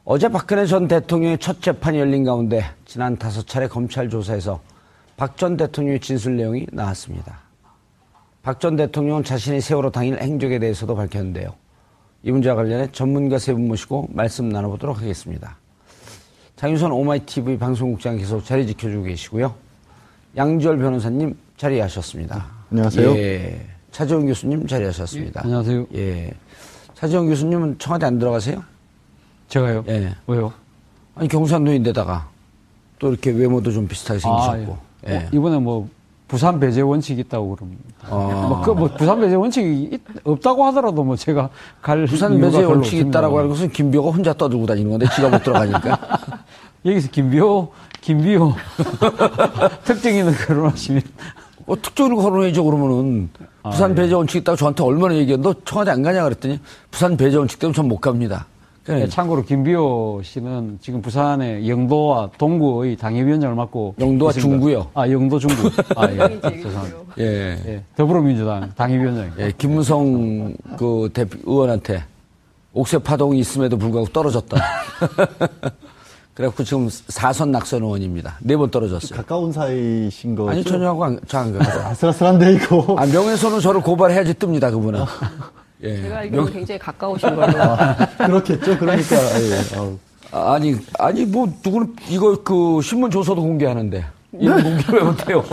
어제 박근혜 전 대통령의 첫 재판이 열린 가운데 지난 5차례 검찰 조사에서 박 전 대통령의 진술 내용이 나왔습니다. 박 전 대통령은 자신의 세월호 당일 행적에 대해서도 밝혔는데요. 이 문제와 관련해 전문가 세 분 모시고 말씀 나눠보도록 하겠습니다. 장윤선 오마이TV 방송국장께서 자리 지켜주고 계시고요. 양지열 변호사님 자리하셨습니다. 안녕하세요. 예, 차재원 교수님 자리하셨습니다. 예, 안녕하세요. 예, 차재원 교수님은 청와대 안 들어가세요? 제가요? 예. 왜요? 아니 경상도인데다가 또 이렇게 외모도 좀 비슷하게 생기셨고. 예. 예. 이번에 뭐 부산 배제 원칙이 있다고 그럽니다. 부산 배제 원칙이 없다고 하더라도 뭐 제가 갈 부산 배제 원칙이 있다라고 하는 것은 김비호가 혼자 떠들고 다니는 건데 지가 못 들어가니까. 여기서 김비호 특정 있는 거론하시면 특정으로 거론해줘 그러면은 부산 배제 원칙 있다고 저한테 얼마나 얘기했는데 너 청와대 안 가냐 그랬더니 부산 배제 원칙 때문에 전 못 갑니다. 네, 참고로 김비호 씨는 지금 부산의 영도와 동구의 당협위원장을 맡고 영도와 있습니다. 중구요? 영도 중구. 예. 죄송합니다. 예. 예. 더불어민주당 당협위원장. 예, 김무성 그 의원한테 옥새 파동이 있음에도 불구하고 떨어졌다. 그래갖고 지금 4선 낙선 의원입니다. 4번 떨어졌어요. 가까운 사이신 거죠? 아니, 전혀하고 저안 가요. 아슬아슬한데, 이거. 명예훼손은 저를 고발해야지 뜹니다, 그분은. 예. 제가 알기로는 굉장히 가까우신 걸로. 그렇겠죠. 그러니까. 예. 아니, 뭐, 누구는, 이거 신문 조서도 공개하는데. 이런 공개를 왜 못해요?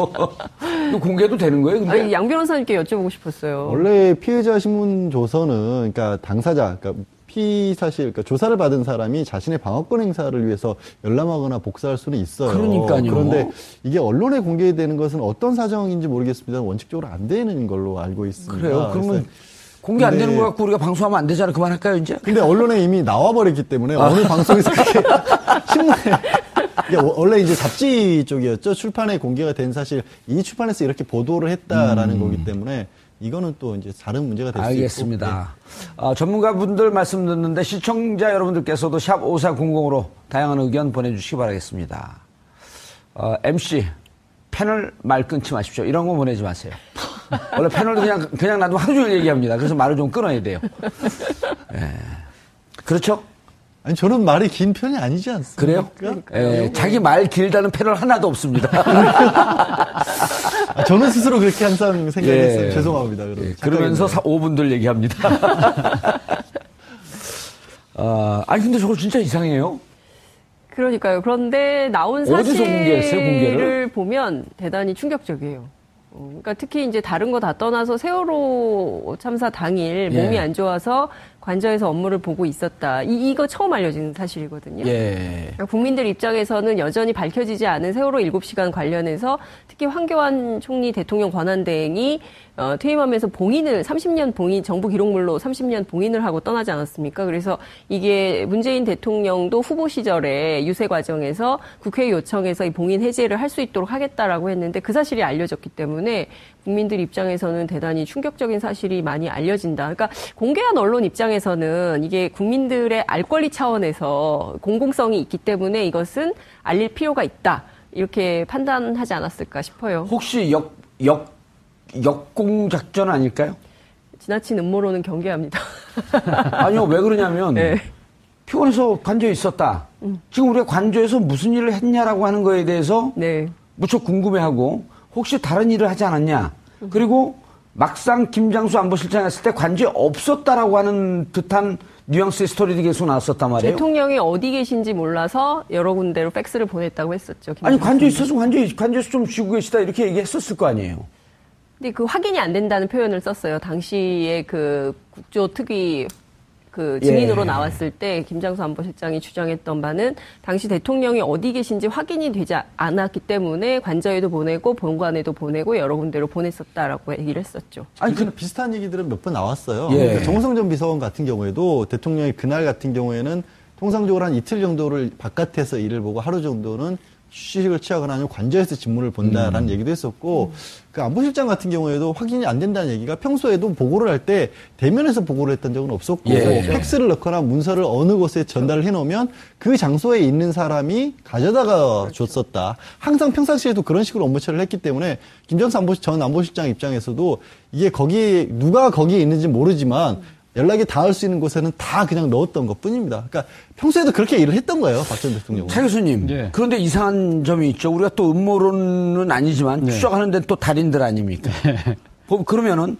이거 공개도 되는 거예요, 근데? 아니, 양 변호사님께 여쭤보고 싶었어요. 원래 피해자 신문 조서는, 그러니까 당사자, 그러니까 그러니까 조사를 받은 사람이 자신의 방어권 행사를 위해서 열람하거나 복사할 수는 있어요. 그러니까요. 그런데 이게 언론에 공개되는 것은 어떤 사정인지 모르겠습니다. 원칙적으로 안 되는 걸로 알고 있습니다. 그래요? 그러면 공개 안 되는 거 갖고 우리가 방송하면 안 되잖아. 그만할까요, 이제? 근데 언론에 이미 나와버렸기 때문에 어느 방송에서 그렇게 신문에 이게 원래 이제 잡지 쪽이었죠. 출판에 공개가 된 사실 이 출판에서 이렇게 보도를 했다라는 거기 때문에 이거는 또 이제 다른 문제가 될 수 있고. 알겠습니다. 전문가분들 말씀 듣는데 시청자 여러분들께서도 샵 5400으로 다양한 의견 보내주시기 바라겠습니다. MC 패널 말 끊지 마십시오. 이런 거 보내지 마세요. 원래 패널도 그냥 놔두면 하루 종일 얘기합니다. 그래서 말을 좀 끊어야 돼요. 예. 그렇죠? 아니, 저는 말이 긴 편이 아니지 않습니까? 그래요? 예, 자기 말 길다는 패널 하나도 없습니다. 저는 스스로 그렇게 항상 생각했어요. 예. 죄송합니다. 그러면서 5분들 얘기합니다. 아니, 근데 저거 진짜 이상해요. 그러니까요. 그런데 나온 어디서 공개했어요, 공개를? 사실을 보면 대단히 충격적이에요. 그러니까 특히 이제 다른 거 다 떠나서 세월호 참사 당일 몸이 안 좋아서 관저에서 업무를 보고 있었다. 이거 처음 알려진 사실이거든요. 예. 그러니까 국민들 입장에서는 여전히 밝혀지지 않은 세월호 7시간 관련해서 특히 황교안 총리 대통령 권한대행이 퇴임하면서 30년 봉인, 정부 기록물로 30년 봉인을 하고 떠나지 않았습니까? 그래서 이게 문재인 대통령도 후보 시절에 유세 과정에서 국회 요청해서 이 봉인 해제를 할 수 있도록 하겠다라고 했는데 그 사실이 알려졌기 때문에 국민들 입장에서는 대단히 충격적인 사실이 많이 알려진다. 그러니까 공개한 언론 입장에서는 이게 국민들의 알 권리 차원에서 공공성이 있기 때문에 이것은 알릴 필요가 있다. 이렇게 판단하지 않았을까 싶어요. 혹시 역공작전 아닐까요? 지나친 음모론은 경계합니다. 아니요, 왜 그러냐면 네. 피곤해서 관저에 있었다. 지금 우리가 관저에서 무슨 일을 했냐라고 하는 거에 대해서 네. 무척 궁금해하고 혹시 다른 일을 하지 않았냐. 그리고 막상 김장수 안보실장이 했을 때 관저에 없었다라고 하는 듯한 뉘앙스의 스토리들이 계속 나왔었단 말이에요. 대통령이 어디 계신지 몰라서 여러 군데로 팩스를 보냈다고 했었죠. 아니, 관저에 있어서 관저에서 좀 쉬고 계시다 이렇게 얘기했었을 거 아니에요. 근데 그 확인이 안 된다는 표현을 썼어요. 당시에 그 국조특위 증인으로 나왔을 때 김장수 안보실장이 주장했던 바는 당시 대통령이 어디 계신지 확인이 되지 않았기 때문에 관저에도 보내고 본관에도 보내고 여러 군데로 보냈었다라고 얘기를 했었죠. 아니, 비슷한 얘기들은 몇 번 나왔어요. 예. 그러니까 정호성 전 비서관 같은 경우에도 대통령이 그날 같은 경우에는 통상적으로 한 이틀 정도를 바깥에서 일을 보고 하루 정도는 휴식을 취하거나 아니면 관저에서 직무를 본다라는 얘기도 했었고, 그 안보실장 같은 경우에도 확인이 안 된다는 얘기가 평소에도 보고를 할 때 대면에서 보고를 했던 적은 없었고, 팩스를 넣거나 문서를 어느 곳에 전달을 해놓으면 그 장소에 있는 사람이 가져다가 줬었다. 항상 평상시에도 그런 식으로 업무 처리를 했기 때문에 김정수 전 안보실장 입장에서도 이게 누가 거기에 있는지 모르지만 연락이 닿을 수 있는 곳에는 다 그냥 넣었던 것 뿐입니다. 그러니까 평소에도 그렇게 일을 했던 거예요, 박 전 대통령은. 차 교수님, 예. 그런데 이상한 점이 있죠. 우리가 또 음모론은 아니지만 추적하는 데는 또 달인들 아닙니까? 그러면은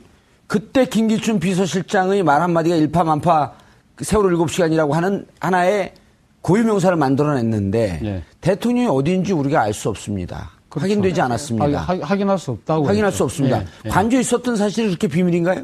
그때 김기춘 비서실장의 말 한마디가 일파만파 세월호 7시간이라고 하는 하나의 고유명사를 만들어냈는데 예. 대통령이 어디인지 우리가 알 수 없습니다. 그렇죠. 확인되지 않았습니다. 확인할 수 없다고. 확인할 수 없습니다. 예, 예. 관저에 있었던 사실이 그렇게 비밀인가요?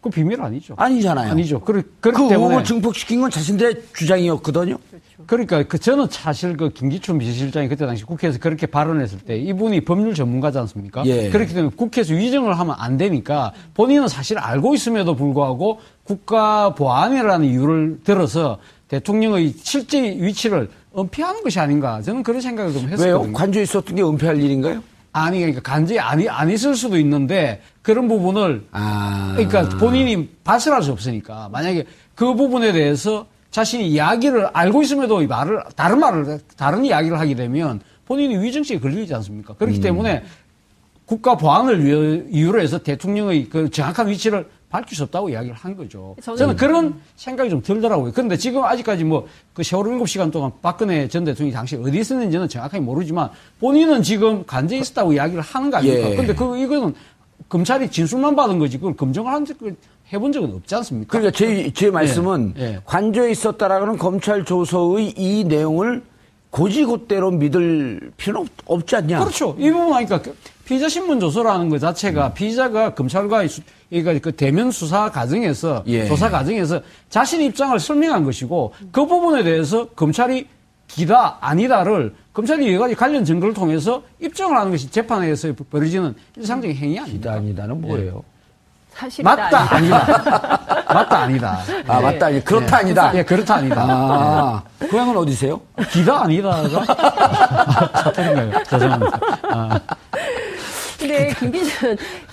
그 비밀 아니죠. 아니잖아요. 아니죠. 그렇기 그 때문에. 의혹을 증폭시킨 건 자신들의 주장이었거든요. 그러니까 저는 사실 그 김기춘 비서실장이 그때 당시 국회에서 그렇게 발언했을 때 이분이 법률 전문가지 않습니까? 예. 그렇기 때문에 국회에서 위정을 하면 안 되니까 본인은 사실 알고 있음에도 불구하고 국가보안이라는 이유를 들어서 대통령의 실제 위치를 은폐하는 것이 아닌가 저는 그런 생각을 좀 했었거든요. 왜요? 관저에 있었던 게 은폐할 일인가요? 아니 그러니까 간절히 안 있을 수도 있는데 그런 부분을 그러니까 본인이 발설할 수 없으니까 만약에 그 부분에 대해서 자신이 이야기를 알고 있음에도 다른 이야기를 하게 되면 본인이 위증죄에 걸리지 않습니까? 그렇기 때문에 국가 보안을 이유로 해서 대통령의 그 정확한 위치를 밝힐 수 없다고 이야기를 한 거죠. 저는 그런 생각이 좀 들더라고요. 그런데 지금 아직까지 그 세월호 7시간 동안 박근혜 전 대통령이 당시 어디 있었는지는 정확하게 모르지만 본인은 지금 간제에 있었다고 이야기를 하는 거 아닙니까? 예. 근데 이거는 검찰이 진술만 받은 거지 그걸 검증을 해본 적은 없지 않습니까? 그러니까 제 말씀은 예. 관저에 있었다라는 검찰 조서의 이 내용을 고지고대로 믿을 필요는 없지 않냐? 그렇죠. 이 부분 하니까 피의자 신문 조서라는 것 자체가 피의자가 검찰과의 그러니까 그 대면 수사 과정에서 예. 조사 과정에서 자신의 입장을 설명한 것이고 그 부분에 대해서 검찰이 기다 아니다를 검찰이 여러 가지 관련 증거를 통해서 입증을 하는 것이 재판에서 벌어지는 일상적인 행위 아닙니까? 기다 아니다는 뭐예요? 사실이다. 맞다 아니다. 맞다 아니다. 아 맞다 아니 그렇다 아니다. 예, 그렇다 아니다. 고향은 어디세요? 기다 아니다가 사투리인가요? 죄송합니다. 근데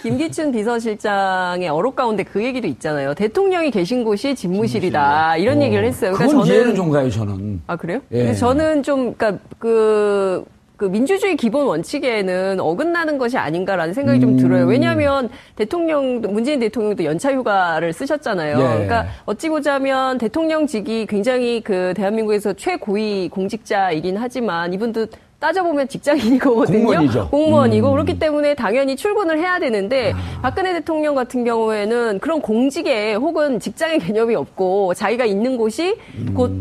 김기춘 비서실장의 어록 가운데 그 얘기도 있잖아요. 대통령이 계신 곳이 집무실이다. 이런 얘기를 했어요. 그건 이해는 좀 가요, 저는. 아, 그래요? 예. 근데 저는 좀, 그러니까 그 민주주의 기본 원칙에는 어긋나는 것이 아닌가라는 생각이 좀 들어요. 왜냐하면 문재인 대통령도 연차 휴가를 쓰셨잖아요. 예. 그러니까 어찌 보자면 대통령직이 굉장히 그 대한민국에서 최고위 공직자이긴 하지만 이분도 따져보면 직장인이거든요. 공무원이죠. 공무원이고 그렇기 때문에 당연히 출근을 해야 되는데 박근혜 대통령 같은 경우에는 그런 공직에 혹은 직장의 개념이 없고 자기가 있는 곳이 곧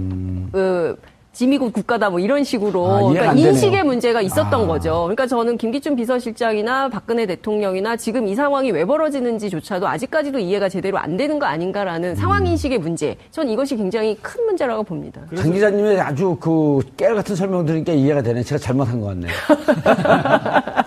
짐이 곧 국가다 뭐 이런 식으로 그러니까 인식의 문제가 있었던 거죠. 그러니까 저는 김기춘 비서실장이나 박근혜 대통령이나 지금 이 상황이 왜 벌어지는지조차도 아직까지도 이해가 제대로 안 되는 거 아닌가라는 상황 인식의 문제. 전 이것이 굉장히 큰 문제라고 봅니다. 장 기자님의 아주 그 깨알 같은 설명 들으니까 이해가 되네. 제가 잘못한 것 같네요.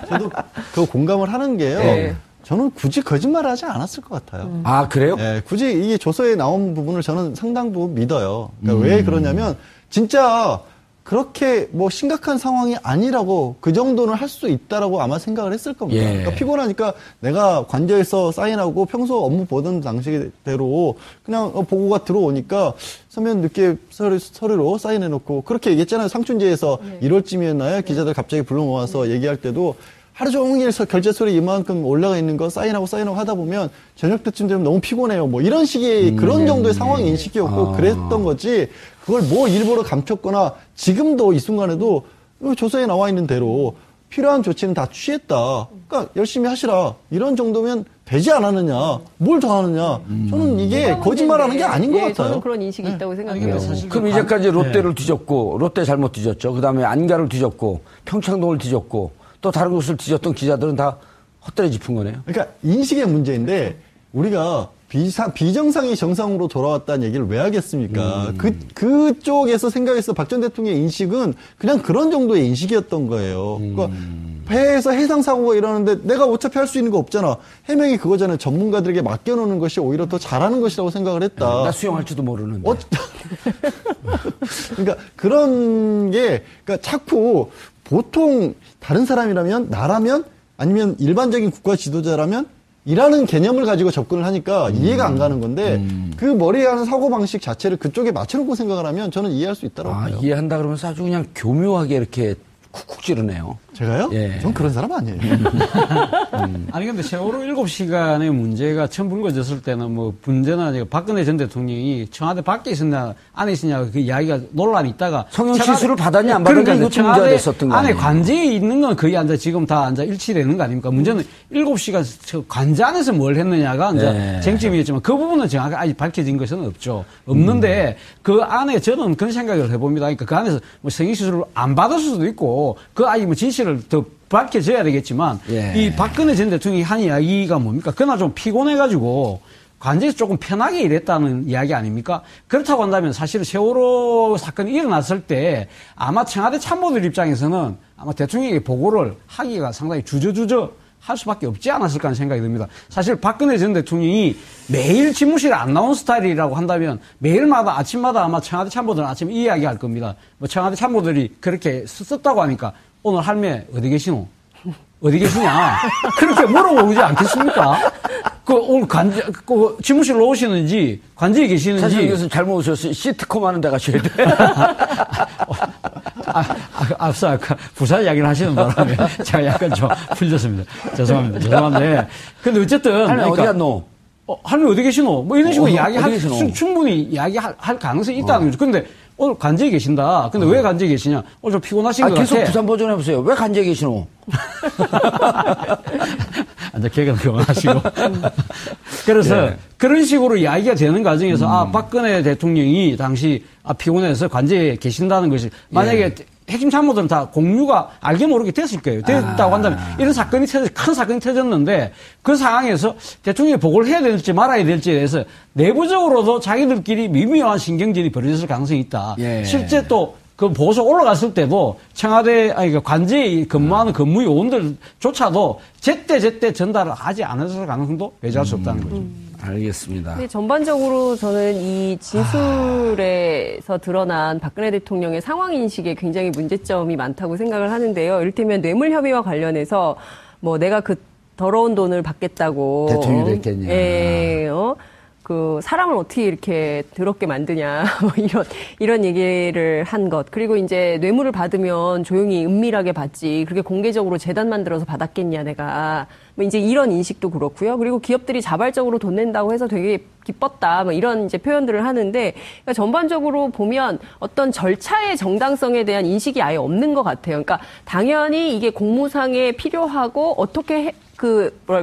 저도 그 공감을 하는 게요. 네. 저는 굳이 거짓말을 하지 않았을 것 같아요. 아 그래요? 네, 굳이 이게 조서에 나온 부분을 저는 상당 부분 믿어요. 그러니까 왜 그러냐면 진짜 그렇게 뭐 심각한 상황이 아니라고 그 정도는 할 수 있다라고 아마 생각을 했을 겁니다. 예. 그러니까 피곤하니까 내가 관저에서 사인하고 평소 업무 보던 방식대로 그냥 보고가 들어오니까 서면 늦게 서류로 사인해놓고 그렇게 얘기했잖아요. 상춘제에서 1월쯤이었나요? 기자들 갑자기 불러 모아서 얘기할 때도 하루 종일 결제 서류 이만큼 올라가 있는 거 사인하고 하다 보면 저녁 때쯤 되면 너무 피곤해요. 뭐 이런 식의 그런 정도의 상황 인식이었고 그랬던 거지 그걸 뭐 일부러 감췄거나 지금도 이 순간에도 조서에 나와 있는 대로 필요한 조치는 다 취했다. 그러니까 열심히 하시라. 이런 정도면 되지 않았느냐. 뭘 더 하느냐. 저는 이게 거짓말하는 게 아닌 것 같아요. 저는 그런 인식이 있다고 생각해요. 그럼 이제까지 롯데를 뒤졌고 롯데 잘못 뒤졌죠. 그다음에 안가를 뒤졌고 평창동을 뒤졌고 또 다른 곳을 뒤졌던 기자들은 다 헛다리 짚은 거네요. 그러니까 인식의 문제인데 우리가 비정상이 정상으로 돌아왔다는 얘기를 왜 하겠습니까? 그쪽에서 생각해서 박 전 대통령의 인식은 그냥 그런 정도의 인식이었던 거예요. 그러니까 배에서 해상 사고가 일어나는데 내가 어차피 할 수 있는 거 없잖아. 해명이 그거잖아요. 전문가들에게 맡겨놓는 것이 오히려 더 잘하는 것이라고 생각을 했다. 나 수영할지도 모르는데. 그러니까 그런 게 그러니까 자꾸 보통 다른 사람이라면 나라면 아니면 일반적인 국가 지도자라면 이라는 개념을 가지고 접근을 하니까 이해가 안 가는 건데 그 머리에 하는 사고방식 자체를 그쪽에 맞춰놓고 생각을 하면 저는 이해할 수 있다고 봐요. 이해한다 그러면서 아주 그냥 교묘하게 이렇게 쿡쿡 찌르네요. 제가요? 예. 전 그런 사람 아니에요. 아니, 근데 세월호 7시간의 문제가 처음 불거졌을 때는 뭐, 문제는 박근혜 전 대통령이 청와대 밖에 있었냐, 안에 있었냐, 그 이야기가 논란이 있다가. 성형시술을 받았냐, 안 받았냐, 그러니까 이것도 문제가 됐었던 거 안에 아니에요? 관제에 있는 건 거의 지금 다 일치되는 거 아닙니까? 문제는 7시간 관제 안에서 뭘 했느냐가 네. 쟁점이었지만 그 부분은 정확하게 아직 밝혀진 것은 없죠. 없는데 그 안에 저는 그런 생각을 해봅니다. 그러니까 그 안에서 뭐 성형시술을 안 받을 수도 있고 그 아직 뭐 진실을 더 밝혀져야 되겠지만 예. 이 박근혜 전 대통령이 한 이야기가 뭡니까? 그날 좀 피곤해가지고 관제에서 조금 편하게 일했다는 이야기 아닙니까? 그렇다고 한다면 사실 세월호 사건이 일어났을 때 아마 청와대 참모들 입장에서는 아마 대통령에게 보고를 하기가 상당히 주저주저 할 수밖에 없지 않았을까 하는 생각이 듭니다. 사실 박근혜 전 대통령이 매일 집무실에 안 나온 스타일이라고 한다면 매일마다 아침마다 아마 청와대 참모들은 아침에 이 이야기 할 겁니다. 뭐 청와대 참모들이 그렇게 썼다고 하니까 오늘 할매 어디 계시노? 어디 계시냐? 그렇게 물어보지 않겠습니까? 오늘 집무실로 오시는지, 관제에 계시는지. 사실 이것은 잘못 오셨어요. 시트콤 하는 데 가셔야 돼. 앞서 아까 부산 이야기를 하시는 바람에 제가 약간 좀 풀렸습니다. 죄송합니다. 죄송한데. 근데 어쨌든. 할매 그러니까 어디 갔노? 할매 어디 계시노? 뭐 이런 식으로 계시노? 충분히 이야기할 가능성이 있다는 거죠. 근데 오늘 관제에 계신다. 근데 왜 관제에 계시냐? 오늘 좀 피곤하신 것 같아. 계속 부산 버전 해보세요. 왜 관제에 계시노? 이제 개그는 그만하시고. 그래서 예. 그런 식으로 이야기가 되는 과정에서 박근혜 대통령이 당시 피곤해서 관제에 계신다는 것이 만약에 핵심 참모들은 다 공유가 알게 모르게 됐을 거예요. 됐다고 한다면 이런 사건이 큰 사건이 터졌는데 그 상황에서 대통령이 보고를 해야 될지 말아야 될지에 대해서 내부적으로도 자기들끼리 미묘한 신경질이 벌어졌을 가능성이 있다. 예. 실제 또 그 보고서 올라갔을 때도 청와대 관제에 근무하는 근무 요원들조차도 제때 전달을 하지 않았을 가능성도 배제할 수 없다는 거죠. 알겠습니다. 근데 전반적으로 저는 이 진술에서 드러난 박근혜 대통령의 상황 인식에 굉장히 문제점이 많다고 생각을 하는데요. 이를테면 뇌물 혐의와 관련해서 뭐 내가 그 더러운 돈을 받겠다고 대통령이 됐겠냐. 그 사람을 어떻게 이렇게 더럽게 만드냐 뭐 이런 얘기를 한 것. 그리고 이제 뇌물을 받으면 조용히 은밀하게 받지 그렇게 공개적으로 재단 만들어서 받았겠냐 내가 뭐 이제 이런 인식도 그렇고요. 그리고 기업들이 자발적으로 돈 낸다고 해서 되게 기뻤다 뭐 이런 이제 표현들을 하는데 그러니까 전반적으로 보면 어떤 절차의 정당성에 대한 인식이 아예 없는 것 같아요. 그러니까 당연히 이게 공무상에 필요하고 어떻게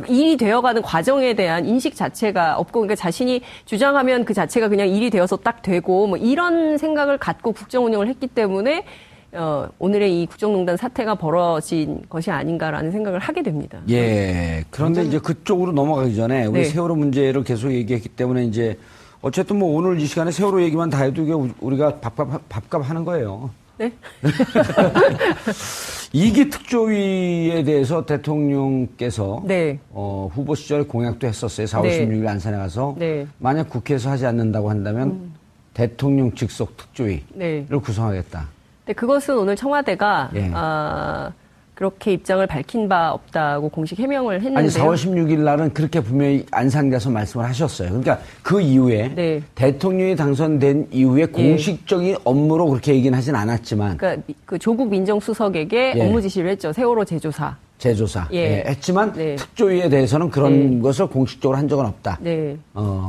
일이 되어가는 과정에 대한 인식 자체가 없고, 그러니까 자신이 주장하면 그 자체가 그냥 일이 되어서 딱 되고, 뭐 이런 생각을 갖고 국정 운영을 했기 때문에, 오늘의 이 국정농단 사태가 벌어진 것이 아닌가라는 생각을 하게 됩니다. 예. 그런데 이제 그쪽으로 넘어가기 전에 우리 네. 세월호 문제를 계속 얘기했기 때문에 이제 어쨌든 뭐 오늘 이 시간에 세월호 얘기만 다 해도 이게 우리가 밥값 하는 거예요. 네? 2기 특조위에 대해서 대통령께서 네. 후보 시절에 공약도 했었어요. 4월 네. 16일 안산에 가서 네. 만약 국회에서 하지 않는다고 한다면 대통령 직속 특조위를 네. 구성하겠다. 근데 그것은 오늘 청와대가, 예. 그렇게 입장을 밝힌 바 없다고 공식 해명을 했는데요. 아니 4월 16일 날은 그렇게 분명히 안산 가서 말씀을 하셨어요. 그러니까 그 이후에 네. 대통령이 당선된 이후에 공식적인 업무로 그렇게 얘기는 하진 않았지만 그러니까 그 조국 민정수석에게 예. 업무 지시를 했죠. 세월호 재조사. 재조사 예. 했지만 네. 특조위에 대해서는 그런 것을 공식적으로 한 적은 없다. 네.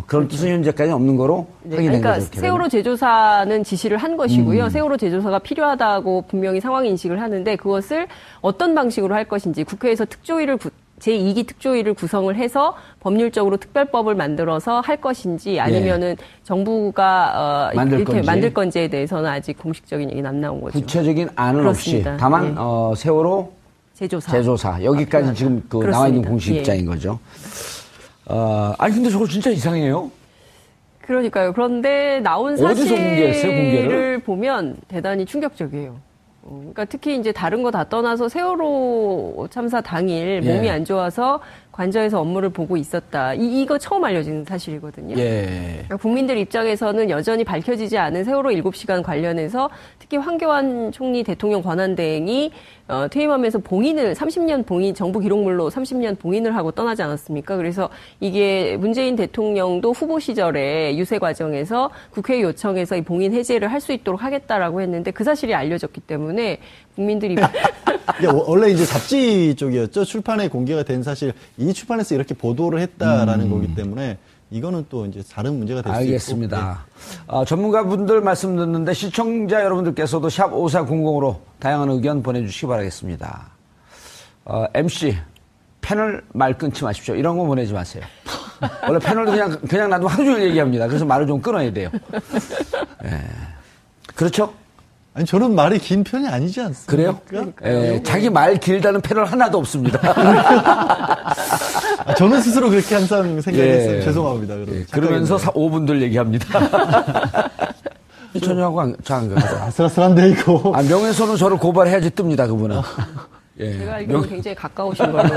그런 뜻은 현재까지 없는 거로 네, 확인된 그러니까 거죠. 세월호 재조사는 지시를 한 것이고요. 세월호 재조사가 필요하다고 분명히 상황 인식을 하는데 그것을 어떤 방식으로 할 것인지 국회에서 제2기 특조위를 구성을 해서 법률적으로 특별법을 만들어서 할 것인지 아니면은 정부가 이렇게 만들 건지에 대해서는 아직 공식적인 얘기는 안 나온 거죠. 구체적인 안은 그렇습니다. 없이 다만 네. 세월호 재조사 여기까지 지금 나와 있는 공식 예. 입장인 거죠. 아니 근데 저거 진짜 이상해요. 그러니까요. 그런데 나온 어디서 공개했어요, 공개를? 사실을 보면 대단히 충격적이에요. 그러니까 특히 이제 다른 거 다 떠나서 세월호 참사 당일 예. 몸이 안 좋아서 관저에서 업무를 보고 있었다. 이거 처음 알려진 사실이거든요. 예. 국민들 입장에서는 여전히 밝혀지지 않은 세월호 7시간 관련해서 특히 황교안 총리 대통령 권한대행이 퇴임하면서 30년 봉인, 정부 기록물로 30년 봉인을 하고 떠나지 않았습니까? 그래서 이게 문재인 대통령도 후보 시절에 유세 과정에서 국회 요청해서 이 봉인 해제를 할 수 있도록 하겠다라고 했는데 그 사실이 알려졌기 때문에 국민들이 원래 이제 잡지 쪽이었죠. 출판에 공개가 된 사실 이 출판에서 이렇게 보도를 했다라는 거기 때문에 이거는 또 이제 다른 문제가 될 수 있고. 알겠습니다. 전문가분들 말씀 듣는데 시청자 여러분들께서도 샵 5400으로 다양한 의견 보내주시기 바라겠습니다. MC 패널 말 끊지 마십시오. 이런 거 보내지 마세요. 원래 패널도 그냥 놔두면 하루 종일 얘기합니다. 그래서 말을 좀 끊어야 돼요. 예. 그렇죠? 아니 저는 말이 긴 편이 아니지 않습니까? 그래요? 예, 자기 말 길다는 패널 하나도 없습니다. 저는 스스로 그렇게 항상 생각했어요. 예. 죄송합니다. 예, 그러면서 5분들 얘기합니다. 전혀하고 저안 가요. 아슬아슬한데 이거. 명예훼손은 저를 고발해야지 뜹니다, 그분은. 예. 제가 알기로는 굉장히 가까우신 걸로.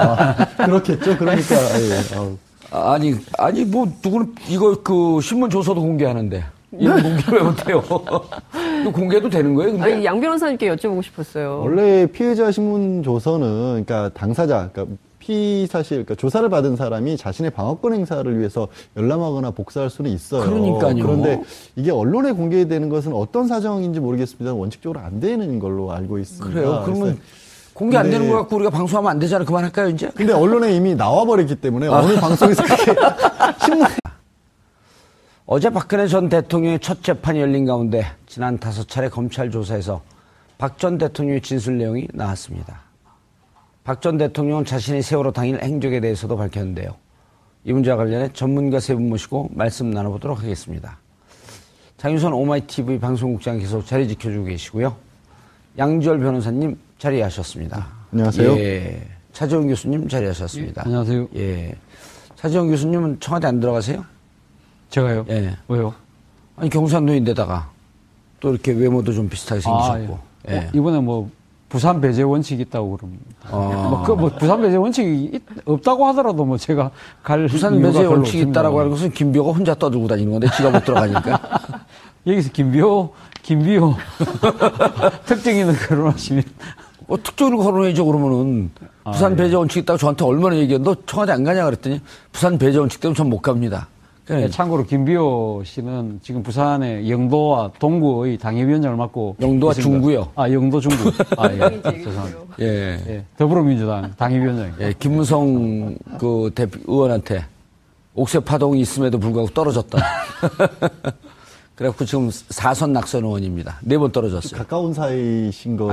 그렇겠죠. 그러니까. 예. 아니, 누구는 이거 신문 조서도 공개하는데. 이런 공개 왜 못해요? 이거 공개도 되는 거예요, 근데? 아니, 양 변호사님께 여쭤보고 싶었어요. 원래 피해자 신문 조서는, 그러니까 당사자, 그러니까 그러니까 조사를 받은 사람이 자신의 방어권 행사를 위해서 열람하거나 복사할 수는 있어요. 그러니까요. 그런데 이게 언론에 공개되는 것은 어떤 사정인지 모르겠습니다. 원칙적으로 안 되는 걸로 알고 있습니다. 그래요? 그러면 공개 안 되는 거 갖고 우리가 방송하면 안 되잖아. 그만할까요, 이제? 근데 언론에 이미 나와버렸기 때문에 어느 방송에서 그렇게 신문. 어제 박근혜 전 대통령의 첫 재판이 열린 가운데 지난 5차례 검찰 조사에서 박 전 대통령의 진술 내용이 나왔습니다. 박 전 대통령은 자신이 세월호 당일 행적에 대해서도 밝혔는데요. 이 문제와 관련해 전문가 세 분 모시고 말씀 나눠보도록 하겠습니다. 장윤선 오마이TV 방송국장 계속 자리 지켜주고 계시고요. 양지열 변호사님 자리하셨습니다. 안녕하세요. 예. 차재원 교수님 자리하셨습니다. 예, 안녕하세요. 예. 차재원 교수님은 청와대 안 들어가세요? 제가요? 예. 왜요? 아니, 경상도인데다가 또 이렇게 외모도 좀 비슷하게 생기셨고. 예. 예. 이번에 부산 배제 원칙이 있다고 그럽니다. 부산 배제 원칙이 없다고 하더라도 제가 갈 부산 배제 원칙이 있다라고 하는 것은 김비호가 혼자 떠들고 다니는 건데 지가 못 들어가니까. 여기서 김비호 특정 있는 거론하시면 특종을 거론해줘 그러면은 부산 배제 원칙 있다고 저한테 얼마나 얘기했는데 너 청와대 안 가냐 그랬더니 부산 배제 원칙 때문에 전 못 갑니다. 네, 참고로 김비호 씨는 지금 부산의 영도와 동구의 당협위원장을 맡고 영도와 있습니다. 중구요. 영도 중구. 예. 죄송합니다. 예. 예. 더불어민주당 당협위원장입니다. 예, 김무성 의원한테 옥새 파동이 있음에도 불구하고 떨어졌다. 그래갖고 지금 4선 낙선 의원입니다. 4번 떨어졌어요. 가까운 사이신 거.